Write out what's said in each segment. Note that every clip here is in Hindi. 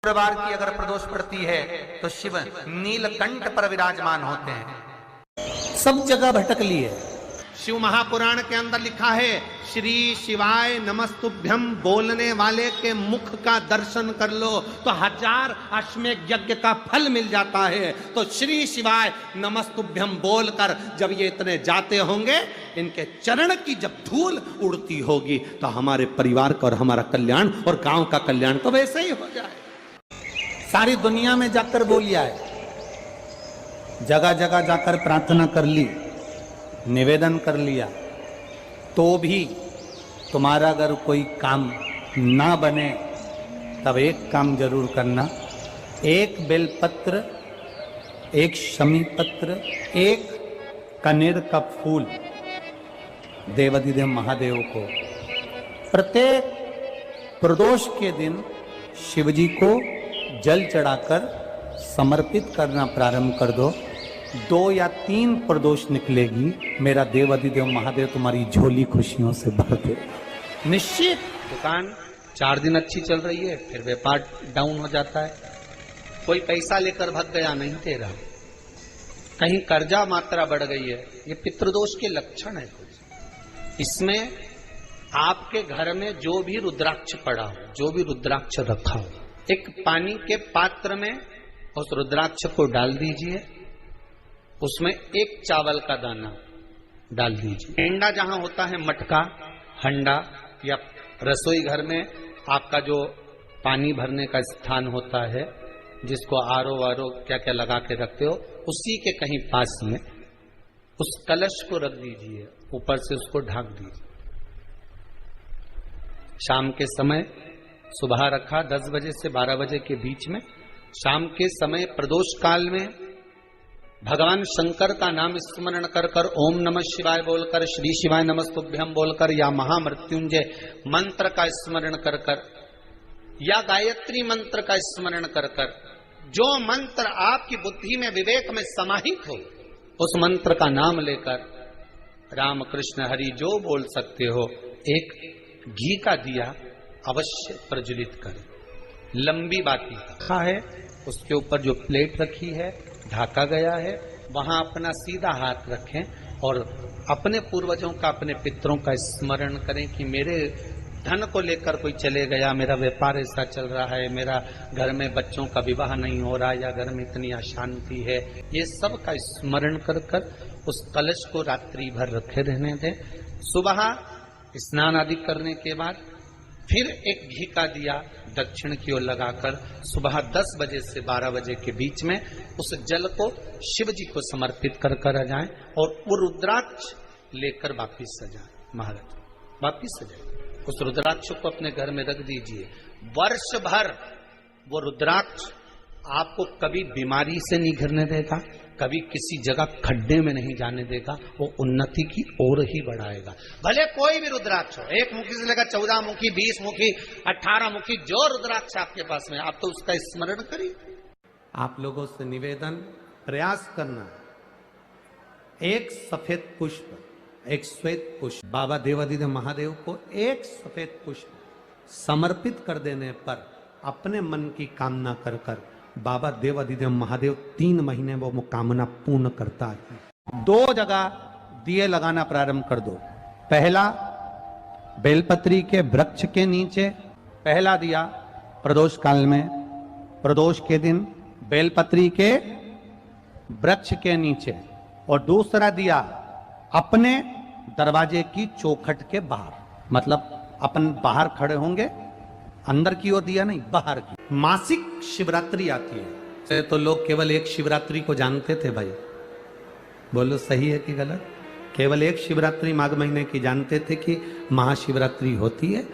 शुक्रवार की अगर प्रदोष पड़ती है तो शिव नीलकंठ पर विराजमान होते हैं। सब जगह भटक लिए। शिव महापुराण के अंदर लिखा है, श्री शिवाय नमस्तुभ्यम बोलने वाले के मुख का दर्शन कर लो तो 1000 अश्वमेध यज्ञ का फल मिल जाता है। तो श्री शिवाय नमस्तुभ्यम बोलकर जब ये इतने जाते होंगे, इनके चरण की जब धूल उड़ती होगी तो हमारे परिवार का और हमारा कल्याण और गांव का कल्याण तो वैसे ही हो जाए। सारी दुनिया में जाकर बोलिया है, जगह जगह जाकर प्रार्थना कर ली, निवेदन कर लिया, तो भी तुम्हारा अगर कोई काम ना बने तब एक काम जरूर करना, एक बेलपत्र, एक शमी पत्र, एक कनेर का फूल देवाधिदेव महादेव को प्रत्येक प्रदोष के दिन शिवजी को जल चढ़ाकर समर्पित करना प्रारंभ कर दो। 2 या 3 प्रदोष निकलेगी, मेरा देवाधिदेव महादेव तुम्हारी झोली खुशियों से भर दे निश्चित। दुकान 4 दिन अच्छी चल रही है, फिर व्यापार डाउन हो जाता है, कोई पैसा लेकर भाग गया, नहीं दे रहा, कहीं कर्जा मात्रा बढ़ गई है, ये पितृदोष के लक्षण है कुछ। इसमें आपके घर में जो भी रुद्राक्ष पड़ा हो, जो भी रुद्राक्ष रखा हो, एक पानी के पात्र में उस रुद्राक्ष को डाल दीजिए, उसमें 1 चावल का दाना डाल दीजिए। हंडा जहां होता है, मटका, हंडा या रसोई घर में आपका जो पानी भरने का स्थान होता है, जिसको आरो वारो क्या क्या लगा के रखते हो, उसी के कहीं पास में उस कलश को रख दीजिए, ऊपर से उसको ढक दीजिए। शाम के समय, सुबह रखा 10 बजे से 12 बजे के बीच में, शाम के समय प्रदोष काल में भगवान शंकर का नाम स्मरण कर कर ओम नमः शिवाय बोलकर, श्री शिवाय नमस्तुभ्यम बोलकर, या महामृत्युंजय मंत्र का स्मरण कर कर, या गायत्री मंत्र का स्मरण कर कर, जो मंत्र आपकी बुद्धि में विवेक में समाहित हो, उस मंत्र का नाम लेकर राम कृष्ण हरि जो बोल सकते हो, एक घी का दिया अवश्य प्रज्वलित करें। लंबी बाती रखा है, उसके ऊपर जो प्लेट रखी है, ढाका गया है, वहां अपना सीधा हाथ रखें और अपने पूर्वजों का, अपने पितरों का स्मरण करें कि मेरे धन को लेकर कोई चले गया, मेरा व्यापार ऐसा चल रहा है, मेरा घर में बच्चों का विवाह नहीं हो रहा, या घर में इतनी अशांति है, ये सब का स्मरण कर कर उस कलश को रात्रि भर रखे रहने दें। सुबह स्नान आदि करने के बाद फिर एक घी का दिया दक्षिण की ओर लगाकर सुबह 10 बजे से 12 बजे के बीच में उस जल को शिव जी को समर्पित कर कर आ जाएं और वो रुद्राक्ष लेकर वापिस सजाएं। महाराज वापिस सजाएं, उस रुद्राक्ष को अपने घर में रख दीजिए। वर्ष भर वो रुद्राक्ष आपको कभी बीमारी से नहीं घिरने देगा, कभी किसी जगह खड्डे में नहीं जाने देगा, वो उन्नति की ओर ही बढ़ाएगा। भले कोई भी रुद्राक्ष हो, 1 मुखी से लेकर 14 मुखी, 20 मुखी, 18 मुखी, जो रुद्राक्ष आपके पास में, आप तो उसका स्मरण करिए। आप लोगों से निवेदन, प्रयास करना, एक सफेद पुष्प, एक श्वेत पुष्प, बाबा देवाधिदेव महादेव को एक सफेद पुष्प समर्पित कर देने पर अपने मन की कामना कर कर बाबा देवाधिदेव महादेव 3 महीने वो कामना पूर्ण करता है। 2 जगह दिए लगाना प्रारंभ कर दो। पहला बेलपत्री के वृक्ष के नीचे, पहला दिया प्रदोष काल में, प्रदोष के दिन बेलपत्री के वृक्ष के नीचे, और दूसरा दिया अपने दरवाजे की चौखट के बाहर, मतलब अपन बाहर खड़े होंगे, अंदर की ओर दिया नहीं, बाहर की। मासिक शिवरात्रि आती है तो लोग केवल एक शिवरात्रि को जानते थे भाई, बोलो सही है कि गलत? केवल एक शिवरात्रि माघ महीने की जानते थे कि महाशिवरात्रि होती है।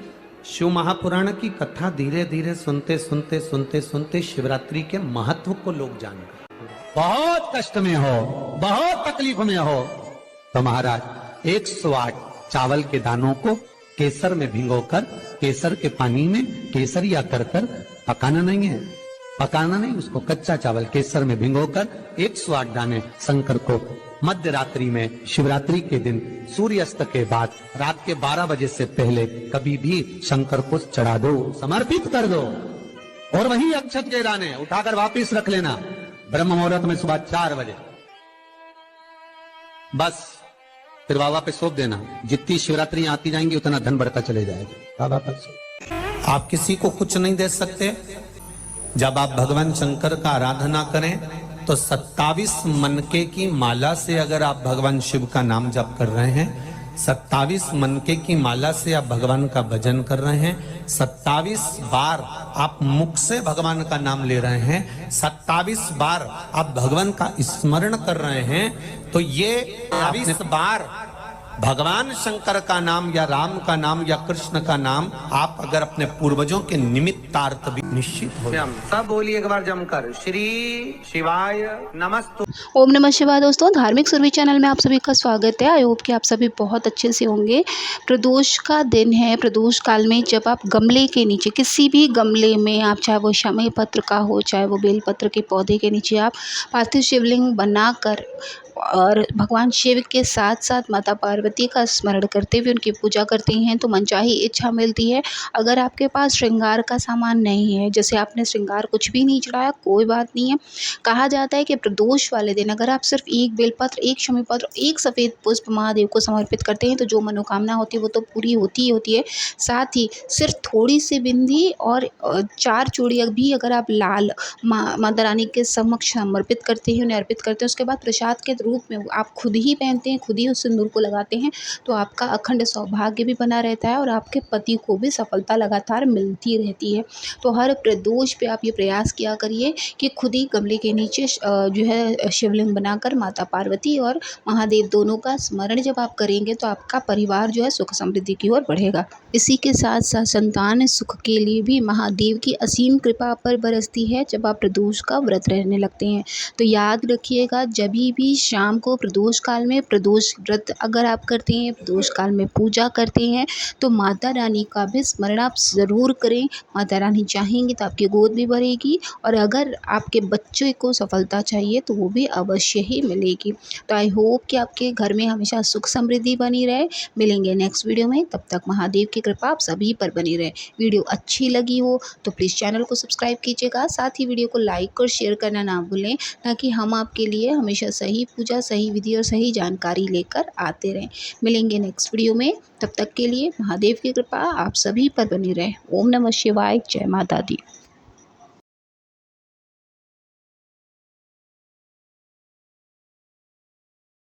शिव महापुराण की कथा धीरे धीरे सुनते सुनते सुनते सुनते शिवरात्रि के महत्व को लोग जान गए। बहुत कष्ट में हो, बहुत तकलीफ में हो, तो महाराज 108 चावल के दानों को केसर में भिगोकर, केसर के पानी में केसरिया कर कर, पकाना नहीं है, पकाना नहीं, उसको कच्चा चावल केसर में भिगोकर 108 दाने शंकर को मध्य रात्रि में, शिवरात्रि के दिन सूर्यास्त के बाद, रात के 12 बजे से पहले कभी भी शंकर को चढ़ा दो, समर्पित कर दो। और वही अक्षत के दाने उठाकर वापिस रख लेना ब्रह्म मुहूर्त में सुबह 4 बजे। बस फिर बाबा पे सौंप देना। जितनी शिवरात्रि आती जाएंगी उतना धन बढ़ता चले जाएगा। बाबा पर आप किसी को कुछ नहीं दे सकते। जब आप भगवान शंकर का आराधना करें तो 27 मनके की माला से अगर आप भगवान शिव का नाम जप कर रहे हैं, 27 मनके की माला से आप भगवान का भजन कर रहे हैं, 27 बार आप मुख से भगवान का नाम ले रहे हैं, 27 बार आप भगवान का स्मरण कर रहे हैं, तो ये 27 बार भगवान शंकर का नाम या राम का नाम या कृष्ण का नाम आप अगर अपने पूर्वजों के निमित्तार्थ भी निश्चित हो। सब बोलिए एक बार जमकर, श्री शिवाय नमस्तु। ओम नमः शिवाय। दोस्तों, धार्मिक सुरभि चैनल में आप सभी का स्वागत है। आई होप कि आप सभी बहुत अच्छे से होंगे। प्रदोष का दिन है। प्रदोष काल में जब आप गमले के नीचे, किसी भी गमले में आप, चाहे वो शमी पत्र का हो, चाहे वो बेलपत्र के पौधे के नीचे आप पार्थिव शिवलिंग बनाकर और भगवान शिव के साथ साथ माता पार्वती का स्मरण करते हुए उनकी पूजा करते हैं तो मनचाही इच्छा मिलती है। अगर आपके पास श्रृंगार का सामान नहीं है, जैसे आपने श्रृंगार कुछ भी नहीं चढ़ाया, कोई बात नहीं है। कहा जाता है कि प्रदोष वाले दिन अगर आप सिर्फ एक बेलपत्र, एक शमी पत्र, एक सफ़ेद पुष्प महादेव को समर्पित करते हैं तो जो मनोकामना होती है वो तो पूरी होती ही होती है। साथ ही सिर्फ थोड़ी सी बिंदी और 4 चूड़ियाँ भी अगर आप लाल माता रानी के समक्ष समर्पित करते हैं, उन्हें अर्पित करते हैं, उसके बाद प्रसाद के रूप में आप खुद ही पहनते हैं, खुद ही उस सिंदूर को लगाते हैं, तो आपका अखंड सौभाग्य भी बना रहता है और आपके पति को भी सफलता लगातार मिलती रहती है। तो हर प्रदोष पे आप ये प्रयास किया करिए कि खुद ही गमले के नीचे जो है शिवलिंग बनाकर माता पार्वती और महादेव दोनों का स्मरण जब आप करेंगे तो आपका परिवार जो है सुख समृद्धि की ओर बढ़ेगा। इसी के साथ साथ संतान सुख के लिए भी महादेव की असीम कृपा पर बरसती है जब आप प्रदोष का व्रत रहने लगते हैं। तो याद रखिएगा, जब भी शाम को प्रदोष काल में प्रदोष व्रत अगर आप करते हैं, प्रदोष काल में पूजा करते हैं, तो माता रानी का भी स्मरण आप ज़रूर करें। माता रानी चाहेंगी तो आपकी गोद भी भरेगी और अगर आपके बच्चे को सफलता चाहिए तो वो भी अवश्य ही मिलेगी। तो आई होप कि आपके घर में हमेशा सुख समृद्धि बनी रहे। मिलेंगे नेक्स्ट वीडियो में, तब तक महादेव की कृपा आप सभी पर बनी रहे। वीडियो अच्छी लगी हो तो प्लीज़ चैनल को सब्सक्राइब कीजिएगा, साथ ही वीडियो को लाइक और शेयर करना ना भूलें, ताकि हम आपके लिए हमेशा सही पूजा, सही विधि और सही जानकारी लेकर आते रहें। मिलेंगे नेक्स्ट वीडियो में, तब तक के लिए महादेव की कृपा आप सभी पर बनी रहे। ओम नमः शिवाय। जय माता दी।